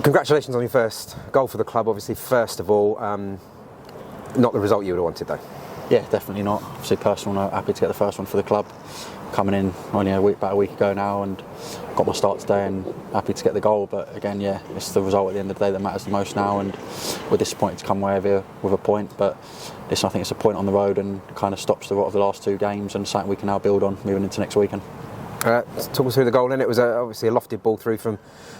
Congratulations on your first goal for the club, obviously, first of all. Not the result you would have wanted, though. Yeah, definitely not. Obviously, personal note, happy to get the first one for the club. Coming in only about a week ago now and got my start today and happy to get the goal. But again, yeah, it's the result at the end of the day that matters the most now, and we're disappointed to come away with a point. But listen, I think it's a point on the road and kind of stops the rot of the last two games and something we can now build on moving into next weekend. Talk us through the goal then. It was obviously a lofted ball through from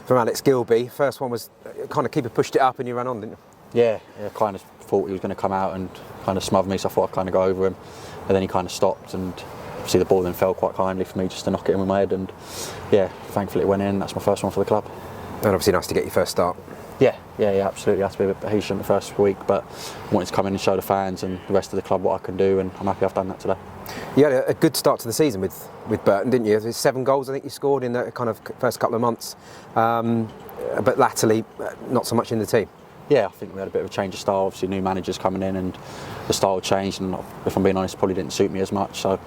Alex Gilby. First one was kind of keeper pushed it up and you ran on, didn't you? Yeah, kind of thought he was going to come out and kind of smother me, so I thought I'd kind of go over him, and then he kind of stopped, and obviously the ball then fell quite kindly for me just to knock it in with my head, and yeah, thankfully it went in. That's my first one for the club. And obviously nice to get your first start. Yeah, absolutely. I had to be a bit patient the first week, but I wanted to come in and show the fans and the rest of the club what I can do, and I'm happy I've done that today. You had a good start to the season with Prenton, didn't you? There's 7 goals I think you scored in the kind of first couple of months, but latterly not so much in the team. Yeah, I think we had a bit of a change of style. Obviously, new managers coming in and the style changed, and if I'm being honest, probably didn't suit me as much. So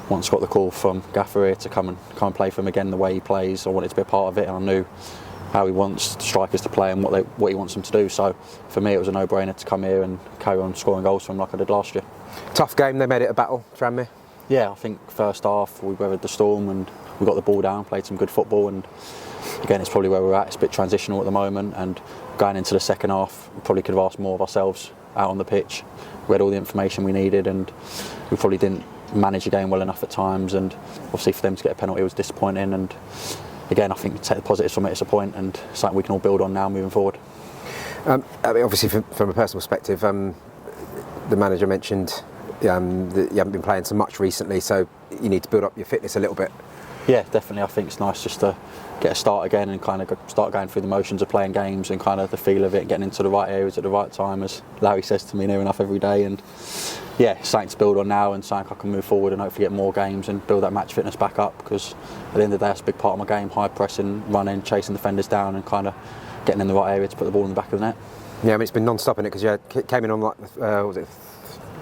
once I got the call from Gaffer here to come and play for him again the way he plays, I wanted to be a part of it, and I knew how he wants strikers to play and what he wants them to do. So for me, it was a no-brainer to come here and carry on scoring goals for him like I did last year. Tough game. They made it a battle, Tranmere. Yeah, I think first half we weathered the storm and we got the ball down, played some good football, and again, it's probably where we're at. It's a bit transitional at the moment, and going into the second half, we probably could have asked more of ourselves out on the pitch. We had all the information we needed, and we probably didn't manage the game well enough at times, and obviously for them to get a penalty was disappointing. And again, I think we take the positives from it as a point and something we can all build on now moving forward. I mean, obviously from a personal perspective, the manager mentioned that you haven't been playing so much recently, so you need to build up your fitness a little bit. Yeah, definitely. I think it's nice just to get a start again and kind of start going through the motions of playing games and kind of the feel of it, getting into the right areas at the right time, as Larry says to me near enough every day. And yeah, something to build on now and something I can move forward and hopefully get more games and build that match fitness back up, because at the end of the day, that's a big part of my game: high pressing, running, chasing defenders down, and kind of getting in the right area to put the ball in the back of the net. Yeah, I mean, it's been non-stop in it, because you came in on like was it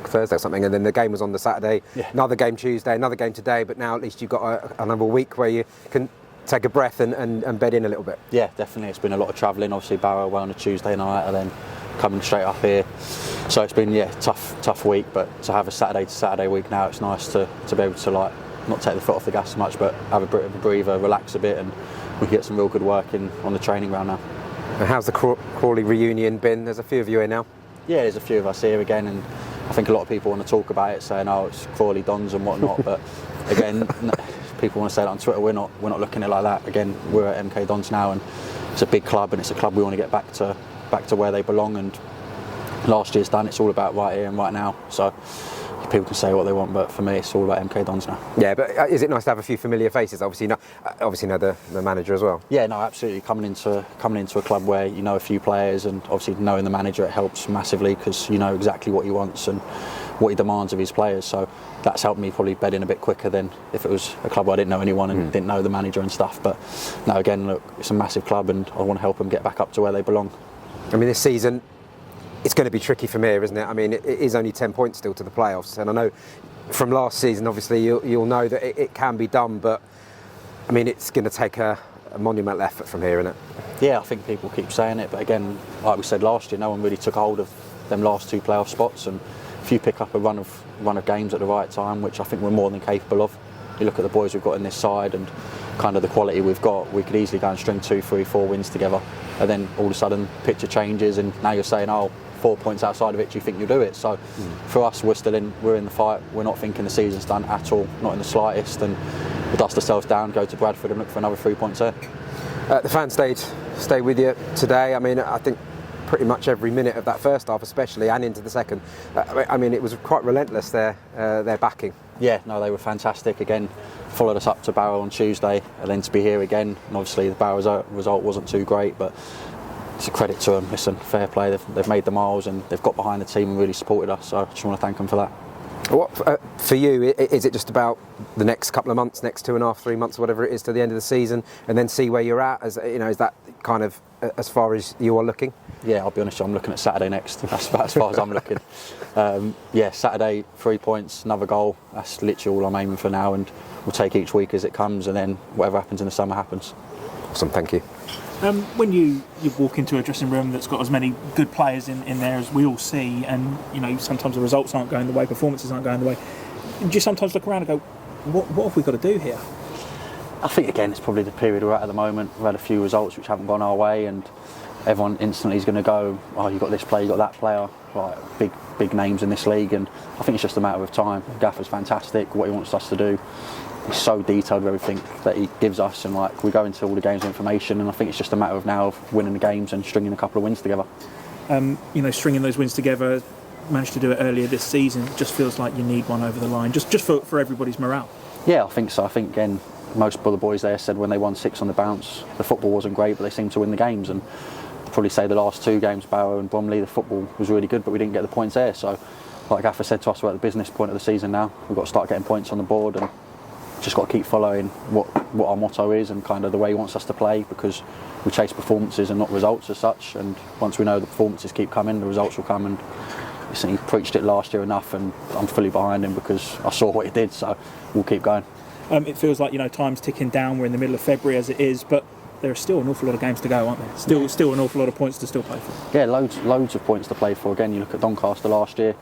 Thursday or something, and then the game was on the Saturday. Yeah. Another game Tuesday, another game today, but now at least you've got another week where you can take a breath and bed in a little bit. Yeah, definitely. It's been a lot of travelling. Obviously Barrow away on a Tuesday night and then coming straight up here, so it's been tough week. But to have a Saturday to Saturday week now, it's nice to be able to like not take the foot off the gas so much, but have a bit of a breather, relax a bit, and we can get some real good work in on the training ground now. And how's the Crawley reunion been? There's a few of you here now. Yeah, there's a few of us here again, and I think a lot of people want to talk about it, saying, "Oh, it's Crawley Dons and whatnot." But again, people want to say that on Twitter. We're not looking at it like that. Again, we're at MK Dons now, and it's a big club, and it's a club we want to get back to where they belong. And last year's done. It's all about right here and right now. So people can say what they want, but for me, it's all about MK Dons now. Yeah, but is it nice to have a few familiar faces? Obviously, know the manager as well. Yeah, no, absolutely. Coming into a club where you know a few players, and obviously knowing the manager, it helps massively, because you know exactly what he wants and what he demands of his players. So that's helped me probably bed in a bit quicker than if it was a club where I didn't know anyone and didn't know the manager and stuff. But no, again, look, it's a massive club, and I want to help them get back up to where they belong. I mean, this season, it's going to be tricky from here, isn't it? I mean, it is only 10 points still to the playoffs, and I know from last season, obviously, you'll know that it can be done, but I mean, it's going to take a monumental effort from here, isn't it? Yeah, I think people keep saying it, but again, like we said last year, no one really took hold of them last 2 playoff spots, and if you pick up a run of games at the right time, which I think we're more than capable of, you look at the boys we've got in this side and kind of the quality we've got, we could easily go and string 2, 3, 4 wins together, and then all of a sudden picture changes, and now you're saying, oh, 4 points outside of it, do you think you'll do it? So for us, we're in the fight. We're not thinking the season's done at all, not in the slightest, and we'll dust ourselves down, go to Bradford and look for another 3 points there. The fans stayed with you today. I mean, I think pretty much every minute of that first half especially, and into the second, I mean, it was quite relentless, their backing. Yeah, no, they were fantastic. Again, followed us up to Barrow on Tuesday, and then to be here again, and obviously the Barrow result wasn't too great, but it's a credit to them. Listen, fair play. They've made the miles and they've got behind the team and really supported us. So I just want to thank them for that. What for you? Is it just about the next couple of months, next 2.5, 3 months, whatever it is, to the end of the season, and then see where you're at? As you know, is that kind of as far as you are looking? Yeah, I'll be honest. I'm looking at Saturday next. That's about as far as I'm looking. Yeah, Saturday, 3 points, another goal. That's literally all I'm aiming for now, and we'll take each week as it comes, and then whatever happens in the summer happens. Awesome. Thank you. When you walk into a dressing room that's got as many good players in there as we all see, and sometimes the results aren't going the way, performances aren't going the way, do you sometimes look around and go, what have we got to do here? I think again it's probably the period we're at the moment. We've had a few results which haven't gone our way, and everyone instantly is going to go, oh, you've got this player, you've got that player, like big names in this league, and I think it's just a matter of time. Gaffer's fantastic, what he wants us to do. He's so detailed with everything that he gives us, and like we go into all the games with information, and I think it's just a matter of now of winning the games and stringing a couple of wins together. Stringing those wins together, managed to do it earlier this season, just feels like you need one over the line, just for everybody's morale. Yeah, I think so. I think again, most of the boys there said when they won 6 on the bounce, the football wasn't great, but they seemed to win the games. And I'd probably say the last 2 games, Barrow and Bromley, the football was really good, but we didn't get the points there. So, like Gaffer said to us, we're at the business point of the season now. We've got to start getting points on the board, and just got to keep following what our motto is and kind of the way he wants us to play, because we chase performances and not results as such. And once we know the performances keep coming, the results will come. And he preached it last year enough, and I'm fully behind him because I saw what he did. So we'll keep going. It feels like time's ticking down. We're in the middle of February as it is, but there are still an awful lot of games to go, aren't there? Still an awful lot of points to still play for. Yeah, loads of points to play for. Again, you look at Doncaster last year.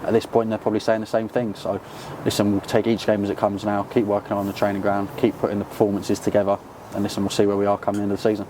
At this point, they're probably saying the same thing. So, listen, we'll take each game as it comes now. Keep working on the training ground. Keep putting the performances together, and listen, we'll see where we are coming into the season.